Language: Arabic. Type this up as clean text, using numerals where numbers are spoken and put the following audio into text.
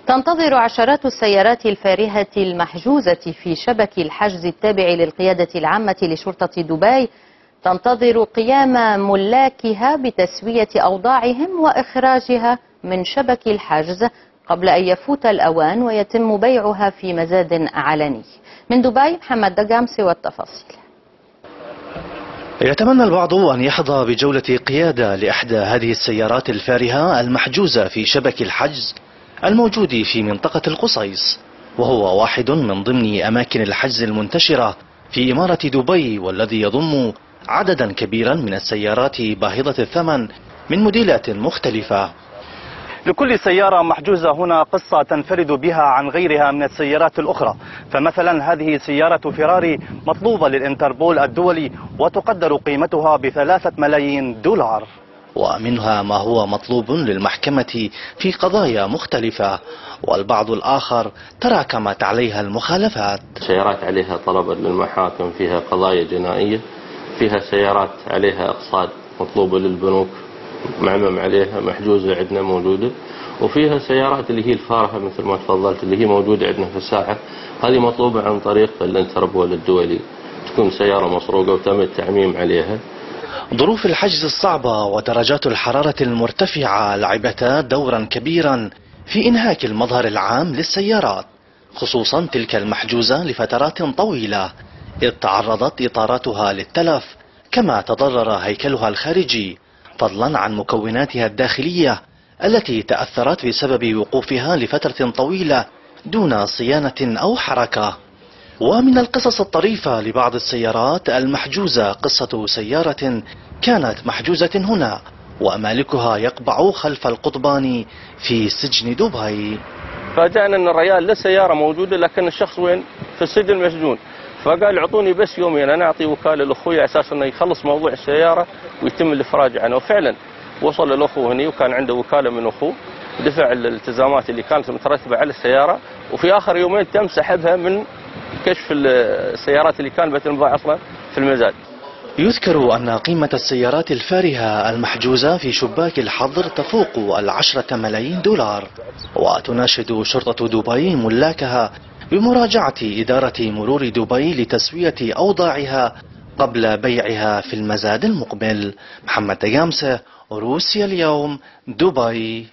تنتظر عشرات السيارات الفارهة المحجوزة في شبك الحجز التابع للقيادة العامة لشرطة دبي تنتظر قيام ملاكها بتسوية أوضاعهم وإخراجها من شبك الحجز قبل أن يفوت الأوان ويتم بيعها في مزاد علني. من دبي محمد دقامسي والتفاصيل. يتمنى البعض أن يحظى بجولة قيادة لإحدى هذه السيارات الفارهة المحجوزة في شبك الحجز الموجود في منطقة القصيص، وهو واحد من ضمن أماكن الحجز المنتشرة في إمارة دبي، والذي يضم عددا كبيرا من السيارات باهظة الثمن من موديلات مختلفة. لكل سيارة محجوزة هنا قصة تنفرد بها عن غيرها من السيارات الأخرى، فمثلا هذه سيارة فيراري مطلوبة للإنتربول الدولي وتقدر قيمتها ب3 ملايين دولار، ومنها ما هو مطلوب للمحكمة في قضايا مختلفة، والبعض الآخر تراكمت عليها المخالفات. سيارات عليها طلبت للمحاكم فيها قضايا جنائية، فيها سيارات عليها أقساط مطلوبة للبنوك معمم عليها محجوزة عندنا موجودة، وفيها سيارات اللي هي الفارهة مثل ما تفضلت اللي هي موجودة عندنا في الساحة، هذه مطلوبة عن طريق الانتربول الدولي، تكون سيارة مسروقة وتم التعميم عليها. ظروف الحجز الصعبة ودرجات الحرارة المرتفعة لعبتا دورا كبيرا في إنهاك المظهر العام للسيارات، خصوصا تلك المحجوزة لفترات طويلة، إذ تعرضت إطاراتها للتلف، كما تضرر هيكلها الخارجي، فضلا عن مكوناتها الداخلية التي تأثرت بسبب وقوفها لفترة طويلة دون صيانة أو حركة. ومن القصص الطريفة لبعض السيارات المحجوزة قصة سيارة كانت محجوزة هنا ومالكها يقبع خلف القضبان في سجن دبي. فاجأنا أن الريال للسيارة موجودة لكن الشخص وين؟ في السجن مسجون، فقال اعطوني بس يومين انا اعطي وكاله لاخوي على اساس انه يخلص موضوع السياره ويتم الافراج عنه. وفعلا وصل الاخو هني وكان عنده وكاله من اخوه، دفع الالتزامات اللي كانت مترتبه على السياره، وفي اخر يومين تم سحبها من كشف السيارات اللي كانت بتنباع اصلا في المزاد. يذكر أن قيمة السيارات الفارهة المحجوزة في شباك الحظر تفوق 10 ملايين دولار، وتناشد شرطة دبي ملاكها بمراجعة إدارة مرور دبي لتسوية أوضاعها قبل بيعها في المزاد المقبل. محمد دقامسة، روسيا اليوم، دبي.